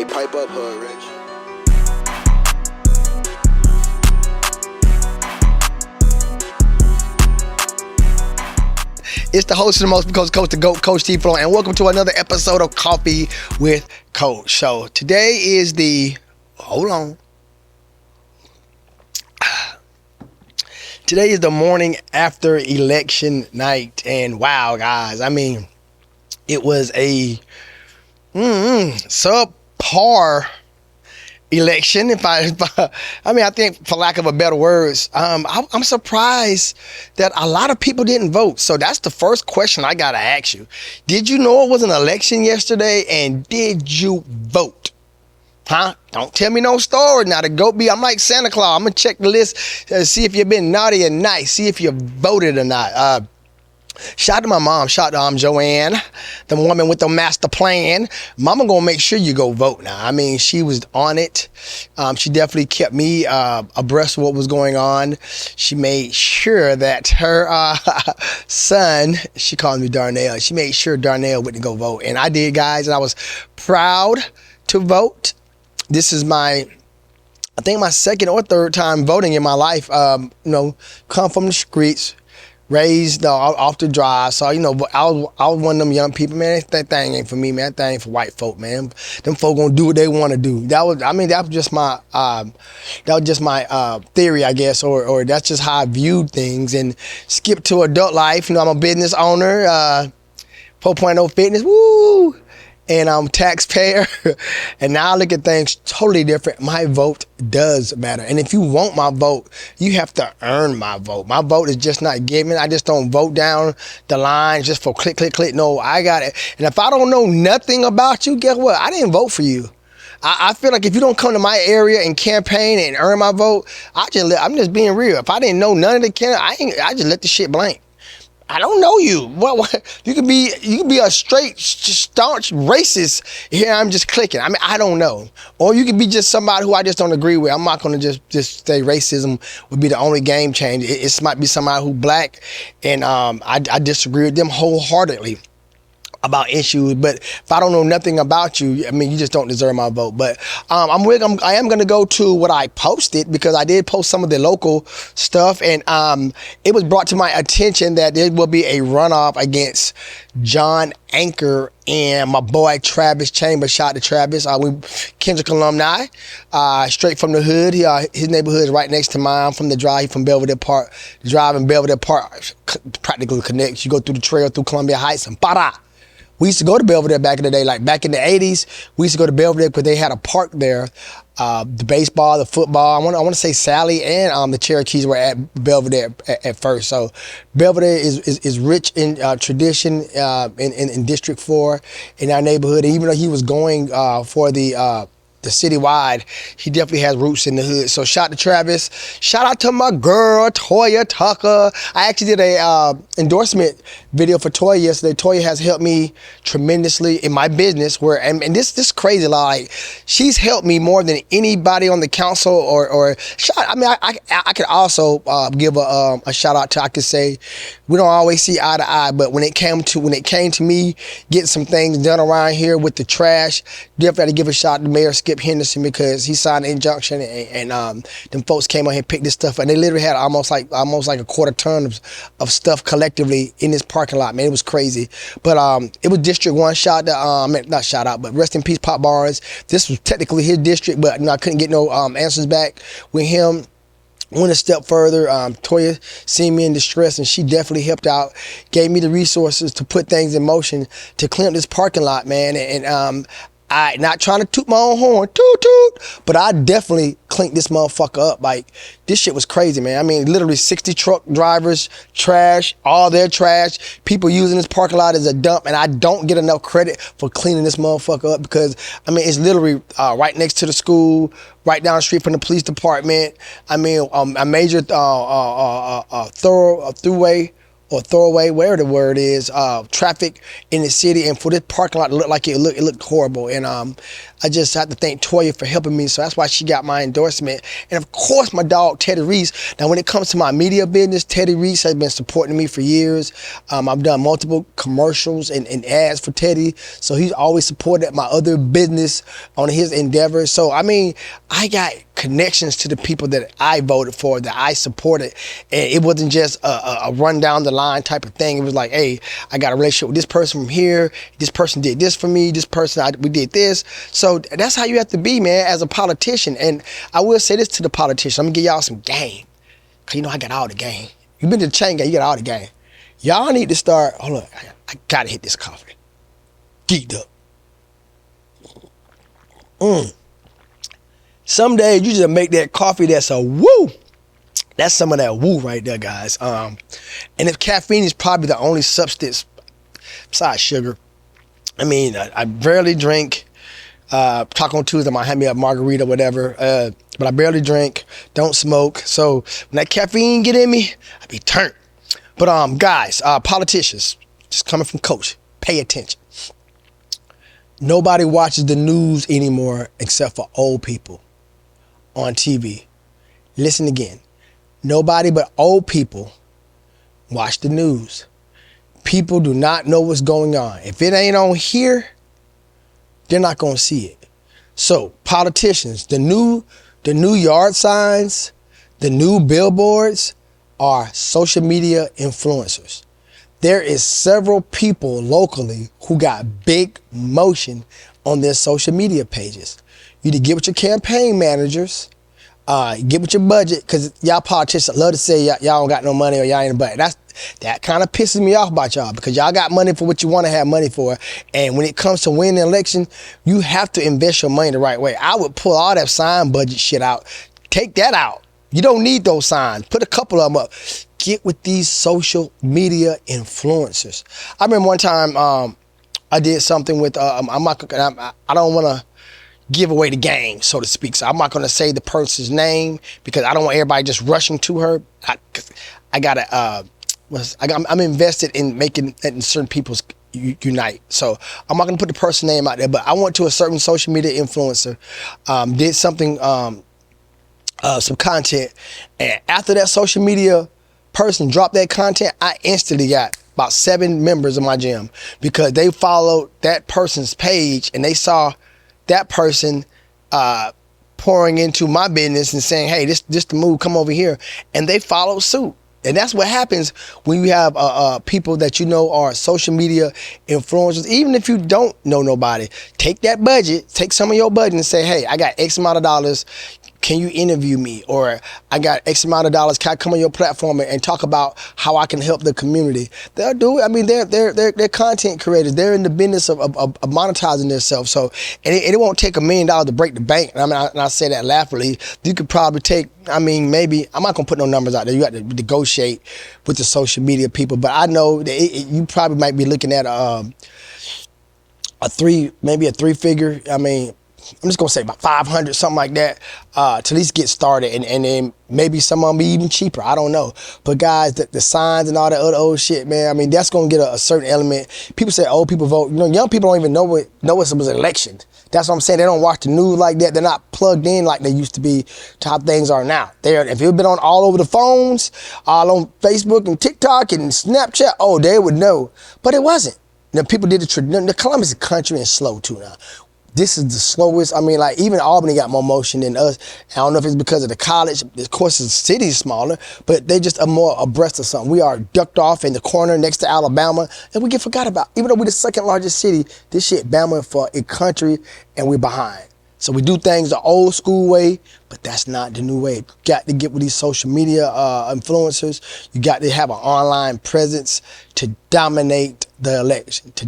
pipe up, Hood Rich. It's the host of the most because Coach the GOAT, Coach T Flow, and welcome to another episode of Coffee with Coach. So today is Today is the morning after election night, and wow, guys, I mean, it was a subpar election. I think, for lack of a better words, I'm surprised that a lot of people didn't vote. So that's the first question I gotta ask you. Did you know it was an election yesterday, and did you vote? Don't tell me no story now. I'm like Santa Claus. I'm gonna check the list, see if you've been naughty or nice, see if you voted or not. Shout out to my mom. Shout out to Joanne, the woman with the master plan. Mama gonna make sure you go vote now. I mean, she was on it. She definitely kept me abreast of what was going on. She made sure that her son, she called me Darnell, she made sure Darnell went to go vote. And I did, guys, and I was proud to vote. This is I think my second or third time voting in my life. Come from the streets, raised off the drive. So, I was one of them young people, man. That thing ain't for me, man. That thing ain't for white folk, man. Them folk gonna do what they want to do. That was just my theory, I guess, or that's just how I viewed things. And skip to adult life. I'm a business owner, 4.0 fitness, woo. And I'm a taxpayer, and now I look at things totally different. My vote does matter. And if you want my vote, you have to earn my vote. My vote is just not given. I just don't vote down the line just for click, click, click. No, I got it. And if I don't know nothing about you, guess what? I didn't vote for you. I feel like if you don't come to my area and campaign and earn my vote, I'm just being real. If I didn't know none of the candidates, I just let the shit blank. I don't know you. What? You could be a straight, staunch racist. Here I'm just clicking. I mean, I don't know. Or you could be just somebody who I just don't agree with. I'm not gonna just say racism would be the only game changer. It might be somebody who black, and I disagree with them wholeheartedly about issues. But if I don't know nothing about you, I mean, you just don't deserve my vote. But I am going to go to what I posted, because I did post some of the local stuff, and it was brought to my attention that there will be a runoff against John Anker and my boy Travis Chambers. Shout out to Travis. We Kendrick alumni, straight from the hood. His neighborhood is right next to mine. From the drive, from Belvedere Park. The drive in Belvedere Park practically connects. You go through the trail through Columbia Heights and bada. We used to go to Belvedere back in the day, like back in the 80s. We used to go to Belvedere because they had a park there. The baseball, the football. I want to say Sally and the Cherokees were at Belvedere at first. So Belvedere is rich in tradition in District 4 in our neighborhood. And even though he was going for the citywide, he definitely has roots in the hood. So shout out to Travis. Shout out to my girl Toya Tucker. I actually did a endorsement video for Toya yesterday. Toya has helped me tremendously in my business, and this crazy, like, she's helped me more than anybody on the council or I could also give a shout out to, I could say, we don't always see eye to eye, but when it came to me getting some things done around here with the trash, definitely had to give a shout out to Mayor Skip Henderson, because he signed an injunction, and them folks came out here and picked this stuff up, and they literally had almost like a quarter ton of stuff collectively in this parking lot, man. It was crazy. But it was District 1. But rest in peace, Pop Barnes. This was technically his district, but I couldn't get no answers back with him. Went a step further. Toya seen me in distress, and she definitely helped out, gave me the resources to put things in motion to clean up this parking lot, man. And I, not trying to toot my own horn, toot toot, but I definitely cleaned this motherfucker up. Like, this shit was crazy, man. I mean, literally 60 truck drivers, trash, all their trash, people using this parking lot as a dump, and I don't get enough credit for cleaning this motherfucker up, because, I mean, it's literally right next to the school, right down the street from the police department. I mean, a major throughway or throwaway, whatever the word is, traffic in the city, and for this parking lot to look like it looked horrible. And I just have to thank Toya for helping me. So that's why she got my endorsement. And of course, my dog Teddy Reese. Now, when it comes to my media business, Teddy Reese has been supporting me for years. I've done multiple commercials and ads for Teddy, so he's always supported my other business on his endeavors. So I mean, I got connections to the people that I voted for, that I supported, and it wasn't just a run down the line type of thing. It was like, hey, I got a relationship with this person from here, this person did this for me, this person, we did this. So that's how you have to be, man, as a politician. And I will say this to the politicians, I'm gonna give y'all some game, cause you know I got all the game. You been to the chain gang, you got all the game. Y'all need to start, hold on, I gotta hit this coffee. Geeked up. Some days you just make that coffee that's a woo. That's some of that woo right there, guys. And if caffeine is probably the only substance besides sugar, I mean, I barely drink. Taco Tuesday, I might have me a margarita, whatever. But I barely drink, don't smoke. So when that caffeine get in me, I be turned. But guys, politicians, just coming from Coach, pay attention. Nobody watches the news anymore except for old people on TV. Listen again. Nobody but old people watch the news. People do not know what's going on. If it ain't on here, they're not going to see it. So politicians, the new yard signs, the new billboards are social media influencers. There is several people locally who got big motion on their social media pages. You need to get with your campaign managers, get with your budget, because y'all politicians love to say y'all don't got no money or y'all ain't a budget. That kind of pisses me off about y'all, because y'all got money for what you want to have money for. And when it comes to winning an election, you have to invest your money the right way. I would pull all that sign budget shit out. Take that out. You don't need those signs. Put a couple of them up. Get with these social media influencers. I remember one time I did something with, I don't want to give away the game, so to speak. So I'm not going to say the person's name because I don't want everybody just rushing to her. I'm invested in making certain people's unite. So I'm not going to put the person's name out there, but I went to a certain social media influencer, did something, some content, and after that social media person dropped that content, I instantly got about 7 members of my gym because they followed that person's page and they saw that person pouring into my business and saying, hey, this the move, come over here. And they followed suit. And that's what happens when you have people that you know are social media influencers. Even if you don't know nobody, take that budget, take some of your budget and say, hey, I got X amount of dollars. Can you interview me? Or I got X amount of dollars. Can I come on your platform and talk about how I can help the community? They'll do it. I mean, they're content creators. They're in the business of monetizing themselves. So, and it won't take $1 million to break the bank. And I say that laughingly. You could probably take, maybe, I'm not going to put no numbers out there. You got to negotiate with the social media people. But I know that you probably might be looking at a 3-figure, I'm just gonna say about 500, something like that, to at least get started, and then maybe some of them be even cheaper. I don't know. But guys, the signs and all that other old shit, man. That's gonna get a certain element. People say old people vote. Young people don't even know it was an election. That's what I'm saying. They don't watch the news like that. They're not plugged in like they used to be to how things are now. If you've been on all over the phones, all on Facebook and TikTok and Snapchat, they would know. But it wasn't. People did the Columbus is country and slow too now. This is the slowest. Even Albany got more motion than us. I don't know if it's because of the college. Of course, the city's smaller, but they just are more abreast of something. We are ducked off in the corner next to Alabama, and we get forgot about. Even though we're the second largest city, this shit Bama for a country, and we're behind. So we do things the old school way, but that's not the new way. You got to get with these social media influencers. You got to have an online presence to dominate the election, to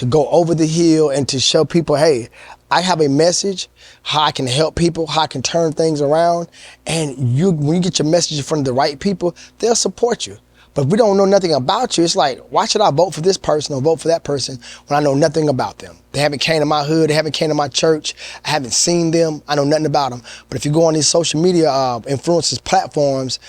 go over the hill and to show people, hey, I have a message, how I can help people, how I can turn things around. And when you get your message in front of the right people, they'll support you. But if we don't know nothing about you, it's like, why should I vote for this person or vote for that person when I know nothing about them? They haven't came to my hood, they haven't came to my church, I haven't seen them, I know nothing about them. But if you go on these social media influencers platforms,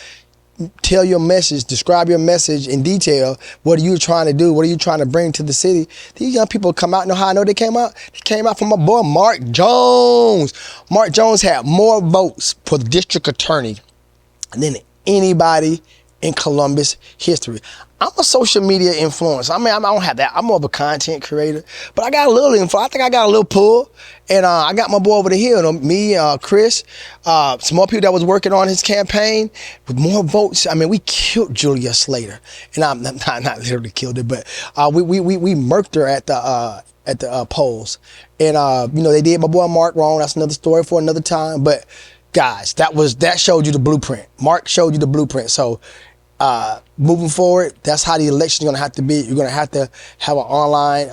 tell your message, describe your message in detail. What are you trying to do? What are you trying to bring to the city? These young people come out. Know how I know they came out? They came out from my boy Mark Jones. Mark Jones had more votes for the district attorney than anybody in Columbus history. I'm a social media influencer. I mean, I don't have that. I'm more of a content creator, but I got a little info. I think I got a little pull, and I got my boy over the hill. Me, Chris, some more people that was working on his campaign with more votes. I mean, we killed Julia Slater, and I'm not literally killed her, but we murked her at the polls, and they did my boy Mark wrong. That's another story for another time. But guys, that showed you the blueprint. Mark showed you the blueprint. So. Moving forward, that's how the election is going to have to be. You're going to have an online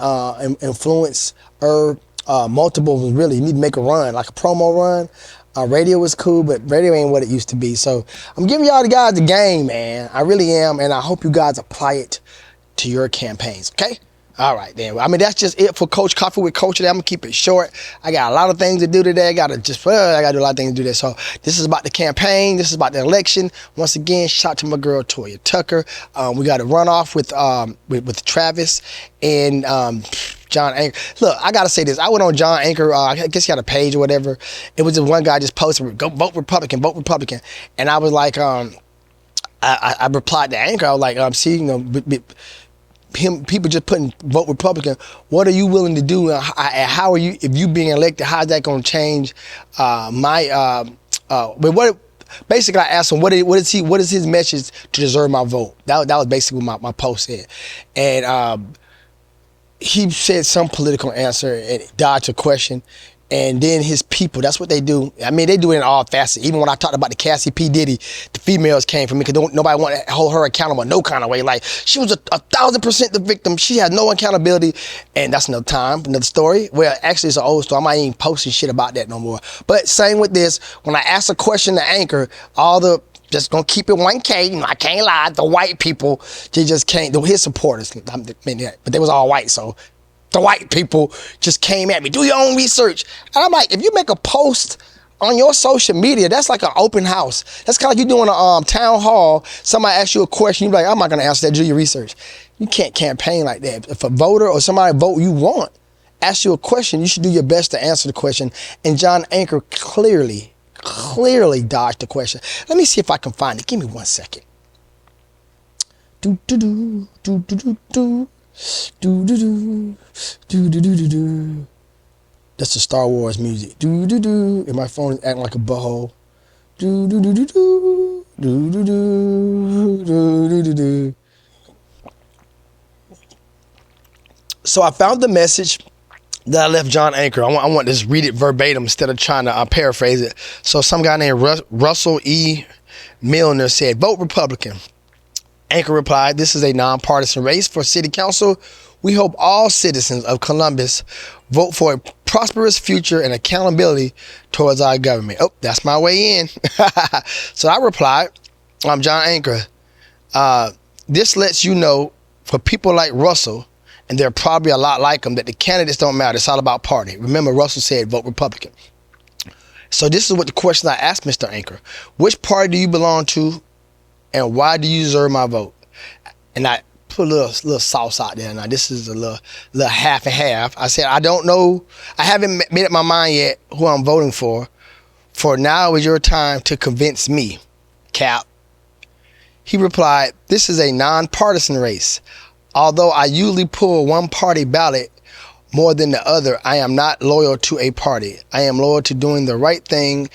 influence or multiple. Really, you need to make a run, like a promo run. Radio was cool, but radio ain't what it used to be. So I'm giving y'all the guys the game, man. I really am, and I hope you guys apply it to your campaigns, okay? All right, then. I mean, that's just it for Coach Coffee with Coach today. I'm going to keep it short. I got a lot of things to do today. I got to do a lot of things to do today. So this is about the campaign. This is about the election. Once again, shout out to my girl, Toya Tucker. We got a runoff with Travis and John Anchor. Look, I got to say this. I went on John Anchor. I guess he had a page or whatever. It was just one guy just posted, go vote Republican, vote Republican. And I was like, I replied to Anchor. I was like, people just putting vote Republican. What are you willing to do? And how are you, if you being elected, how's that going to change but what, basically I asked him, what is his message to deserve my vote? That was basically what my post said. And he said some political answer and dodged a question. And then his people, that's what they do. I mean, they do it in all facets. Even when I talked about the Cassie P. Diddy, the females came for me because nobody wanted to hold her accountable no kind of way. Like, she was 1,000% the victim. She had no accountability. And that's another time, another story. Well, actually, it's an old story. I'm not even posting shit about that no more. But same with this. When I asked a question to Anchor, just gonna keep it 1K, I can't lie, the white people, they just can't, his supporters, but they was all white, so the white people just came at me, do your own research. And I'm like, if you make a post on your social media, that's like an open house. That's kind of like you doing a town hall, somebody asks you a question, you're like, I'm not gonna answer that, do your research. You can't campaign like that. If a voter or somebody vote you want, ask you a question, you should do your best to answer the question. And John Anchor clearly dodged the question. Let me see if I can find it. Give me 1 second. Do do do do do do do do do do do do do do. That's the Star Wars music. Do do do. And my phone is acting like a butthole. Do do do do do do do do do do do do. So I found the message that I left John Anchor. I want to just read it verbatim instead of trying to paraphrase it. So some guy named Russell E. Milner said, vote Republican. Anchor replied, this is a nonpartisan race for city council. We hope all citizens of Columbus vote for a prosperous future and accountability towards our government. Oh, that's my way in. So I replied, I'm John Anchor. This lets you know for people like Russell, and there are probably a lot like him, that the candidates don't matter. It's all about party. Remember, Russell said, vote Republican. So this is what the question I asked Mr. Anchor. Which party do you belong to, and why do you deserve my vote? And I put a little sauce out there. Now, this is a little half and half. I said, I don't know. I haven't made up my mind yet who I'm voting for. For now is your time to convince me, Cap. He replied, this is a nonpartisan race. Although I usually pull one party ballot more than the other, I am not loyal to a party. I am loyal to doing the right thing.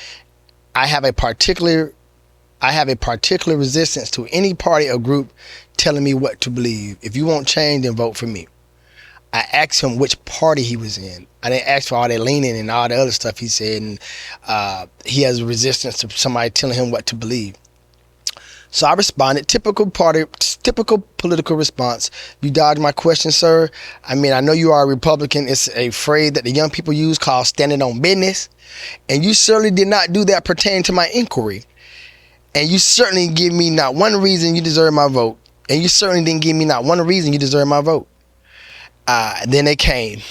I have a particular resistance to any party or group telling me what to believe. If you want change, then vote for me. I asked him which party he was in. I didn't ask for all that leaning and all the other stuff he said. And he has a resistance to somebody telling him what to believe. So I responded, typical political response. You dodged my question, sir. I mean, I know you are a Republican. It's a phrase that the young people use called standing on business. And you certainly did not do that pertaining to my inquiry. And you certainly give me not one reason you deserve my vote. And you certainly didn't give me not one reason you deserve my vote. Then they came.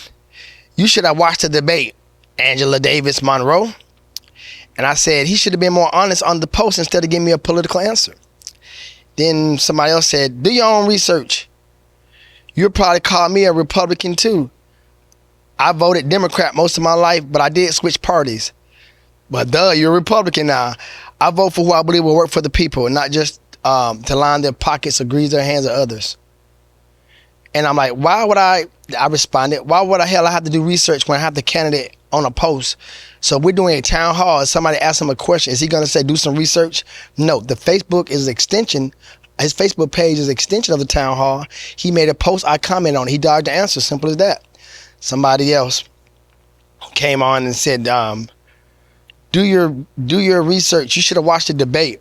You should have watched the debate, Angela Davis Monroe. And I said he should have been more honest on the post instead of giving me a political answer. Then somebody else said, do your own research. You'll probably call me a Republican too. I voted Democrat most of my life, but I did switch parties. But you're a Republican now. I vote for who I believe will work for the people, and not just to line their pockets or grease their hands of others. And I'm like, why would I responded, why would the hell I have to do research when I have the candidate on a post? So we're doing a town hall and somebody asks him a question. Is he going to say, do some research? No, the Facebook is an extension. His Facebook page is an extension of the town hall. He made a post, I comment on it. He dodged the answer, simple as that. Somebody else came on and said, do your research. You should have watched the debate.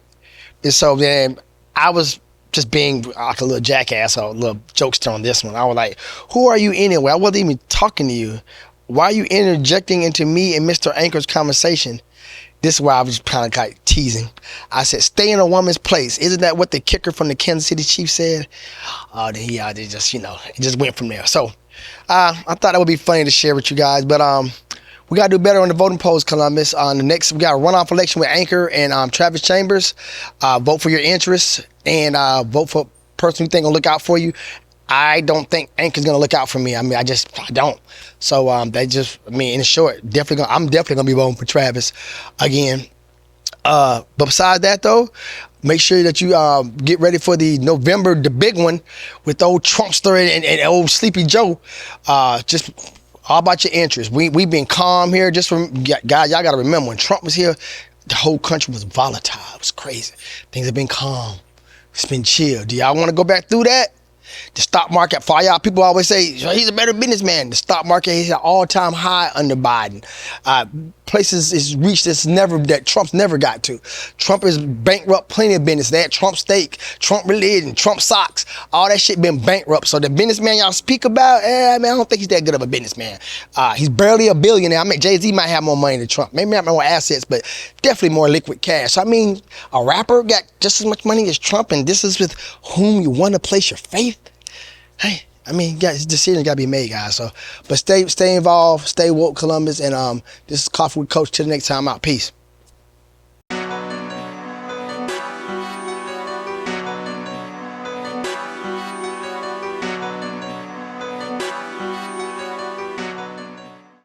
And so then I was just being like a little jackass or a little jokester on this one. I was like, who are you anyway? I wasn't even talking to you. Why are you interjecting into me and Mr. Anchor's conversation? This is why I was kind of like teasing. I said, stay in a woman's place. Isn't that what the kicker from the Kansas City Chiefs said? Then they just, it just went from there. So I thought that would be funny to share with you guys. But we got to do better on the voting polls, Columbus. On the next, we got a runoff election with Anchor and Travis Chambers. Vote for your interests and vote for a person who think will look out for you. I don't think Anchor's gonna look out for me. I don't. So in short, I'm definitely gonna be voting for Travis again. But besides that though, make sure that you get ready for the big one with old Trumpster and old Sleepy Joe. Just all about your interests. We've been calm here. Guys, y'all gotta remember when Trump was here, the whole country was volatile. It was crazy. Things have been calm. It's been chill. Do y'all want to go back through that? The stock market, for y'all, people always say he's a better businessman. The stock market is at all-time high under Biden. Places is reached that Trump's never got to. Trump is bankrupt plenty of business. They had Trump steak, Trump religion, Trump socks. All that shit been bankrupt. So the businessman y'all speak about, I don't think he's that good of a businessman. He's barely a billionaire. Jay-Z might have more money than Trump. Maybe not more assets, but definitely more liquid cash. So, a rapper got just as much money as Trump, and this is with whom you want to place your faith. Hey, decisions got to be made, guys. So, but stay involved, stay woke, Columbus, and this is Coffee with Coach. Till the next time, out. Peace.